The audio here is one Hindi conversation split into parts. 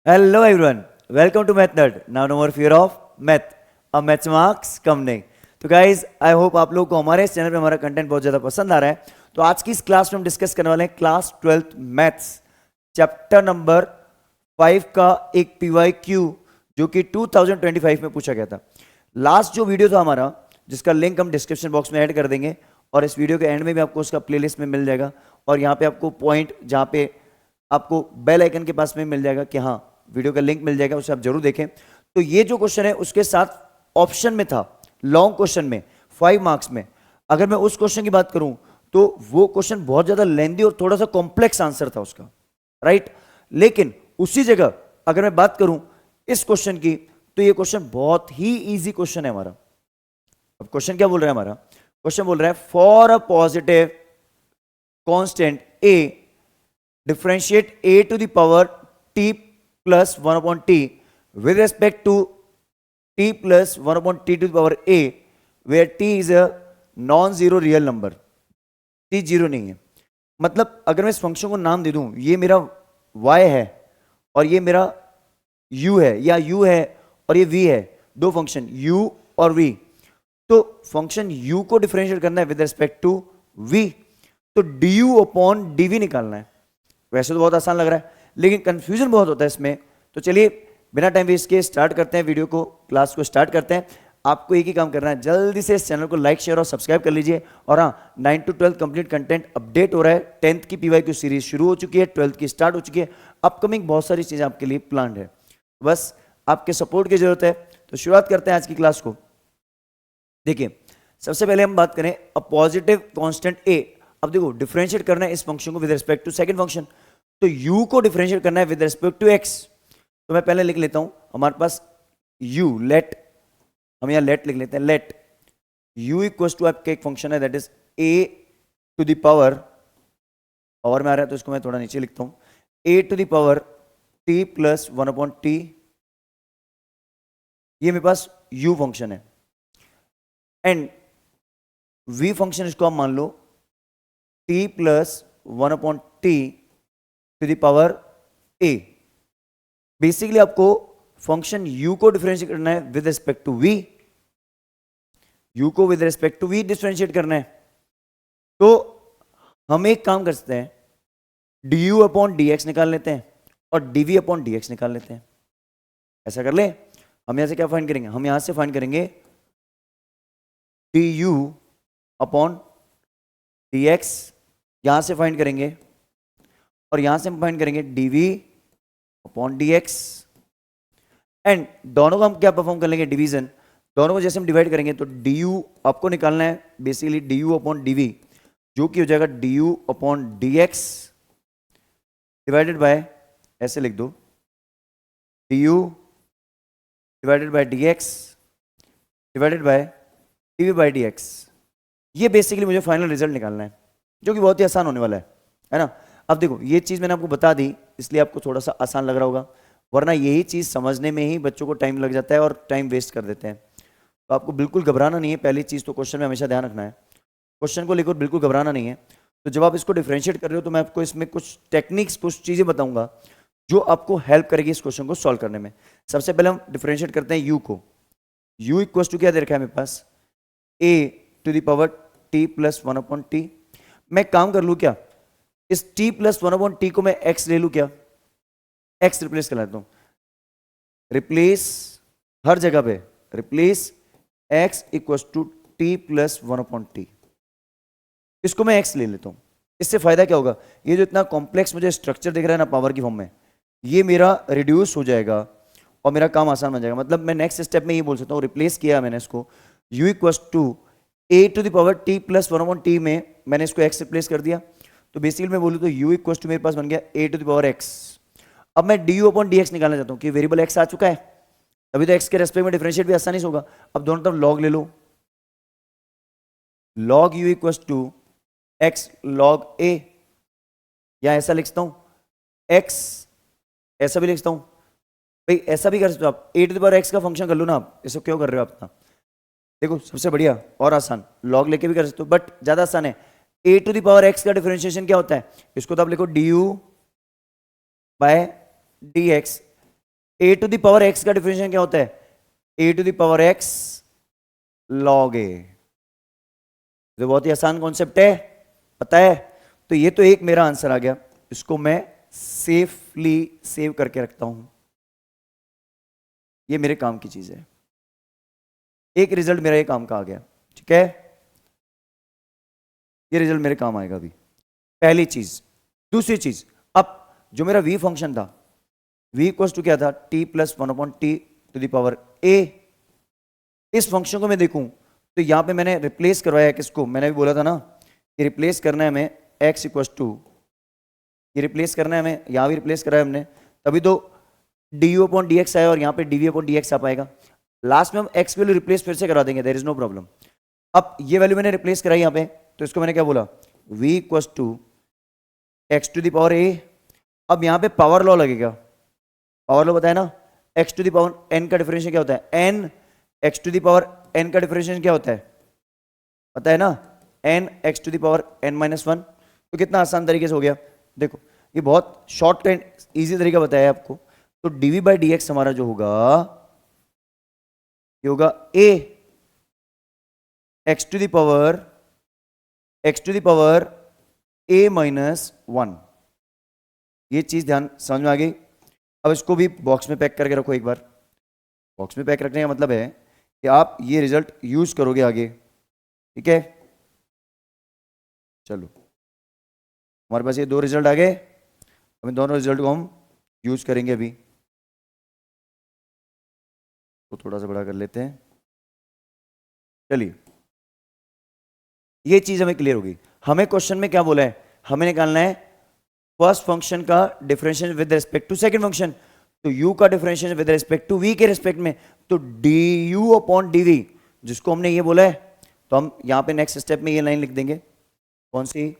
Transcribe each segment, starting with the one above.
Hello everyone, welcome to Math Nerd. Now no more fear of math. अब मैथ्स मार्क्स कम नहीं. तो गाइज आई होप आप लोग को हमारे इस चैनल पे हमारा कंटेंट बहुत ज़्यादा पसंद आ रहा है. तो आज की इस क्लास में हम डिस्कस करने वाले हैं class 12th maths chapter number 5 का एक PYQ जो कि 2025 में पूछा गया था. लास्ट जो वीडियो था हमारा, जिसका लिंक हम डिस्क्रिप्शन बॉक्स में ऐड कर देंगे और इस वीडियो के एंड में भी आपको उसका प्लेलिस्ट में मिल जाएगा. और यहाँ पे आपको पॉइंट जहाँ पे आपको बेल आइकन के पास में मिल जाएगा कि हाँ वीडियो का लिंक मिल जाएगा, उसे आप जरूर देखें. तो ये जो क्वेश्चन है उसके साथ ऑप्शन में था, लॉन्ग क्वेश्चन में 5 मार्क्स में. अगर मैं उस क्वेश्चन की बात करूं तो वो क्वेश्चन बहुत ज्यादा लेंदी और थोड़ा सा कॉम्प्लेक्स आंसर था उसका, राइट. लेकिन उसी जगह अगर मैं बात करूं इस क्वेश्चन की तो ये क्वेश्चन बहुत ही इजी क्वेश्चन है हमारा. अब क्वेश्चन क्या बोल रहा है हमारा? क्वेश्चन बोल रहा है for a positive constant a differentiate a to the power t plus 1 upon t with respect to t plus 1 upon t to the power a where t is a non-zero real number. t zero नहीं है. मतलब अगर मैं इस फंक्शन को नाम दे दूं, ये मेरा y है और ये मेरा u है, या u है और ये v है, दो फंक्शन u और v. तो फंक्शन u को डिफरेंशिएट करना है विद रिस्पेक्ट टू v, तो du अपॉन dv निकालना है. वैसे तो बहुत आसान लग रहा है लेकिन कंफ्यूजन बहुत होता है इसमें. तो चलिए बिना टाइम वेस्ट के स्टार्ट करते हैं वीडियो को, क्लास को स्टार्ट करते हैं. आपको एक ही काम करना है, जल्दी से इस चैनल को लाइक शेयर और सब्सक्राइब कर लीजिए. और हाँ, 9 to 12 कंप्लीट कंटेंट अपडेट हो रहा है. 10th की PYQ सीरीज शुरू हो चुकी है, 12th की स्टार्ट हो चुकी है. अपकमिंग बहुत सारी चीजें आपके लिए प्लान्ड है, बस आपके सपोर्ट की जरूरत है. तो शुरुआत करते हैं आज की क्लास को. देखिए सबसे पहले हम बात करें अ पॉजिटिव कांस्टेंट a. अब देखो डिफरेंशिएट करना है इस फंक्शन को with respect to second function, तो u को डिफरेंशिएट करना है विद रिस्पेक्ट टू x. तो मैं पहले लिख लेता हूं हमारे पास u, लेट, हम यहां लेट लिख लेते हैं. लेट u इक्वल्स टू आपका एक फंक्शन है that is a to the power में आ रहा है तो इसको मैं थोड़ा नीचे लिखता हूं, a to the power t plus 1 upon t. ये मेरे पास u फंक्शन है. एंड v फंक्शन इसको आप मान लो t plus 1 upon t to the power a. Basically आपको फंक्शन u को डिफरेंशिएट करना है with respect to v, u को with respect to v differentiate करना है. तो हम एक काम कर सकते हैं, du अपॉन dx निकाल लेते हैं और dv अपॉन dx निकाल लेते हैं. ऐसा कर ले. हम यहां से क्या फाइंड करेंगे? हम यहां से फाइंड करेंगे du अपॉन dx, यहां से फाइंड करेंगे और यहां से हम फाइंड करेंगे dv अपॉन dx. एंड दोनों को हम क्या परफॉर्म कर लेंगे? डिवीजन. दोनों को जैसे हम डिवाइड करेंगे तो du आपको निकालना है बेसिकली du अपॉन dv, जो कि हो जाएगा du upon dx divided by, ऐसे लिख दो, du divided by dx divided by dv by dx. ये बेसिकली मुझे फाइनल रिजल्ट निकालना है, जो कि बहुत ही आसान होने वाला है ना. अब देखो ये चीज मैंने आपको बता दी इसलिए आपको थोड़ा सा आसान लग रहा होगा, वरना यही चीज समझने में ही बच्चों को टाइम लग जाता है और टाइम वेस्ट कर देते हैं. तो आपको बिल्कुल घबराना नहीं है. पहली चीज तो क्वेश्चन में हमेशा ध्यान रखना है, क्वेश्चन को लेकर बिल्कुल घबराना नहीं है. तो जब आप इसको डिफरेंशिएट कर रहे हो तो मैं आपको इसमें कुछ टेक्निक्स, कुछ चीजें बताऊंगा जो आपको हेल्प करेगी इस क्वेश्चन को सॉल्व करने में. सबसे पहले हम डिफरेंशिएट करते हैं u को. u इक्वल टू क्या दे रखा है मेरे पास? a to the power t plus 1 upon t. मैं काम कर लूं क्या, इस t प्लस 1 अपॉन t को मैं x ले लूं क्या? x रिप्लेस कर लेता हूं. रिप्लेस हर जगह पे replace x equal to t plus 1 upon t. इसको मैं x ले लेता हूं. इससे फायदा क्या होगा? ये जो इतना कॉम्प्लेक्स मुझे स्ट्रक्चर दिख रहा है ना पावर की फॉर्म में, ये मेरा रिड्यूस हो जाएगा और मेरा काम आसान बन जाएगा. मतलब मैं नेक्स्ट स्टेप में ये बोल सकता हूँ, रिप्लेस किया मैंने इसको u equal to a to the power t plus 1 upon t में मैंने इसको x रिप्लेस कर दिया. तो बेसिकली मैं बोलूँ तो u इक्वल टू मेरे पास बन गया a to the power x. अब मैं du अपॉन dx निकालना चाहता हूँ कि वेरिएबल x आ चुका है, अभी तो x के रेस्पेक्ट में डिफरेंशिएट भी आसानी से होगा. अब दोनों तरफ log ले लो, log u equal to x log a, या ऐसा लिखता हूँ x, ऐसा भी लिखता हूँ. भाई ऐसा भी कर सकते हो आप, a to the power x का फंक्शन कर लो ना आप. इसको क्यों कर रहे हो आप? देखो सबसे बढ़िया और आसान log लेके भी कर सकते हो, बट ज्यादा आसान है. a to the power x का डिफरेंशिएशन क्या होता है? इसको तो आप लिखो du by dx. A to the power X का डिफरेंशिएशन क्या होता है? A to the power X log A. तो बहुत ही आसान कॉन्सेप्ट है, पता है? तो ये तो एक मेरा आंसर आ गया, इसको मैं सेफली सेव करके रखता हूं, ये मेरे काम की चीज है। एक रिजल्ट मेरा ये काम का आ गया, ठीक है? ये रिजल्ट मेरे काम आएगा अभी, पहली चीज। दूसरी चीज, अब जो मेरा v फंक्शन था, v इक्वल्स टू क्या था? t plus 1/t to the power a। इस फंक्शन को मैं देखूं तो यहां पे मैंने रिप्लेस करवाया है किसको? मैंने भी बोला था ना कि रिप्लेस करना है हमें x इक्वल्स टू, ये रिप्लेस करना है हमें, यहां भी रिप्लेस कराया हमने, तभी तो du अपॉन dx आया और यहां पे dv अपॉन dx आ पाएगा। लास्ट में हम x वैल्यू रिप्लेस फिर से करा देंगे, देयर इज नो प्रॉब्लम। अब ये वैल्यू मैंने रिप्लेस कराई यहां पे, तो इसको मैंने क्या बोला? v equals to x to the power a। अब यहां पे पावर लॉ लगेगा, पावर लॉ बताया ना, x to the power n का डिफरेंशिएशन क्या होता है? n x to the power n का डिफरेंशिएशन क्या होता है? पता है ना, n x to the power n minus 1। तो कितना आसान तरीके से हो गया, देखो ये बहुत शॉर्ट एंड इजी तरीका बताया है आपको। तो dv बाई dx हमारा जो होगा ये होगा a x to the power a minus 1। ये चीज ध्यान समझ में आ गई? अब इसको भी बॉक्स में पैक करके रखो एक बार। बॉक्स में पैक रखने का मतलब है कि आप ये रिजल्ट यूज करोगे आगे, ठीक है? चलो, हमारे पास ये दो रिजल्ट आ गए, अब इन दोनों रिजल्ट को हम यूज करेंगे अभी। तो थोड़ा सा बड़ा कर लेते हैं, चलिए ये चीज हमें क्लियर होगी। हमें क्वेश्चन में क्या बोला है? हमें निकालना है फर्स्ट फंक्शन का differentiation with respect to second function. तो u का differentiation with respect to v के रिस्पेक्ट में, तो du अपॉन dv, जिसको हमने ये बोला है, तो हम यहां पे नेक्स्ट स्टेप में ये लाइन लिख देंगे। कौन सी?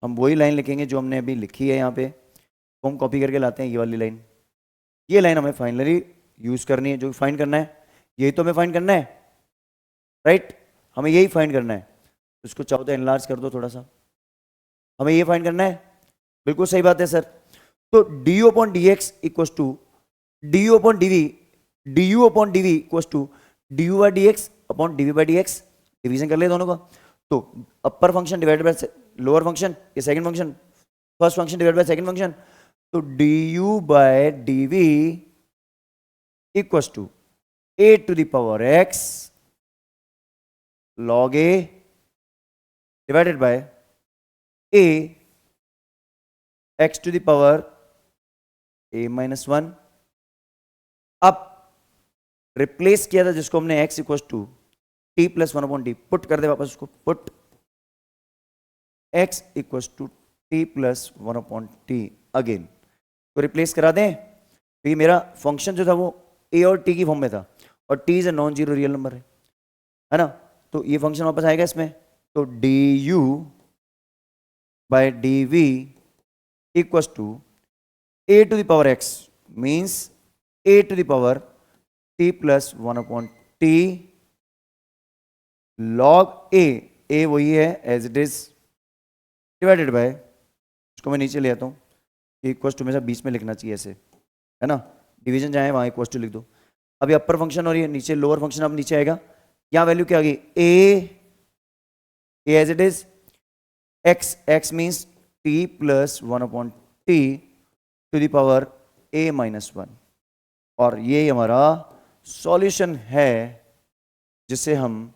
हम वही लाइन लिखेंगे जो हमने अभी लिखी है यहाँ पे, तो हम कॉपी करके लाते हैं ये वाली लाइन। ये लाइन हमें फाइनली यूज करनी है, जो फाइंड करना है यही तो हमें फाइंड करना है, राइट? हमें यही फाइंड करना है। इसको चाहो तो एनलार्ज कर दो थोड़ा सा, हमें ये फाइंड करना है। बिल्कुल सही बात है सर। तो du upon dx equals to du upon dv equals to du by dx upon dv by dx। Division कर ले दोनों का। तो upper function divided by lower function, ये second function, first function divided by second function. तो du by dv equals to a to the power x log a divided by a x to the power a minus 1। अब रिप्लेस किया था जिसको हमने x equal to t plus 1/t, put कर दे वापस उसको, put x equal to t plus 1/t again. तो रिप्लेस करा दें, तो ये मेरा फंक्शन जो था वो a और t की फॉर्म में था, और t is a non zero real number है ना? तो ये फंक्शन वापस आएगा इसमें। तो du by dv equals to a to the power x means a to the power t plus 1/t log a वही है as it is, divided by, इसको मैं नीचे ले आता हूँ, इक्वल्स टू में से बीच में लिखना चाहिए ऐसे, है ना? डिवीजन जाए वहाँ इक्वल्स टू लिख दो। अब ये अपर फंक्शन और ये नीचे लोअर फंक्शन अब नीचे आएगा। यहाँ वैल्यू क्या आ गई? a as it is, x means t plus 1/t to the power a minus 1। और ये हमारा सॉल्यूशन है जिसे हम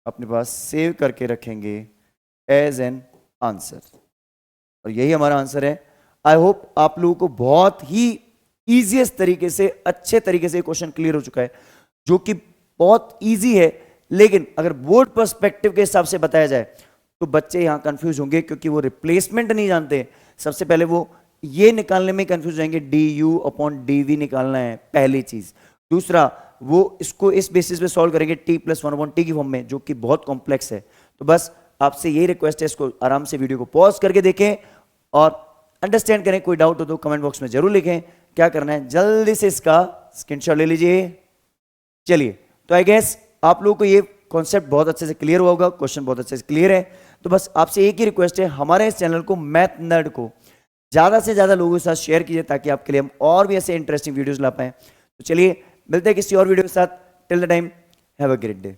अपने पास सेव करके रखेंगे एज एन आंसर, और यही हमारा आंसर है। आई होप आप लोगों को बहुत ही इजीएस्ट तरीके से, अच्छे तरीके से क्वेश्चन क्लियर हो चुका है, जो कि बहुत इजी है, लेकिन अगर बोर्ड पर्सपेक्टिव के हिसाब से बताया जाए तो बच्चे यहां कंफ्यूज होंगे, क्योंकि वो रिप्लेसमेंट नहीं जानते। सबसे पहले वो ये निकालने में कंफ्यूज हो जाएंगे, du अपॉन dv निकालना है पहली चीज। दूसरा, वो इसको इस बेसिस पे सॉल्व करेंगे t प्लस 1/t की फॉर्म में, जो कि बहुत कॉम्प्लेक्स है। तो बस आपसे यही रिक्वेस्ट है, इसको आराम से वीडियो को पॉज करके देखें और अंडरस्टैंड करें। कोई डाउट हो तो कमेंट बॉक्स में जरूर लिखें। क्या करना है, जल्दी से इसका स्क्रीनशॉट ले लीजिए। चलिए, तो आई गेस आप लोगों को ये कॉन्सेप्ट बहुत अच्छे से क्लियर हुआ होगा, क्वेश्चन बहुत अच्छे से क्लियर है। तो बस आपसे एक ही रिक्वेस्ट है, हमारे इस चैनल को मैथ नर्ड को ज़्यादा से ज़्यादा लोगों के साथ शेयर कीजिए ताकि आपके लिए हम और भी ऐसे इंटरेस्टिंग वीडियोस ला पाएँ। तो चलिए मिलते हैं किसी और वीडियो के साथ। Till the time have a great day.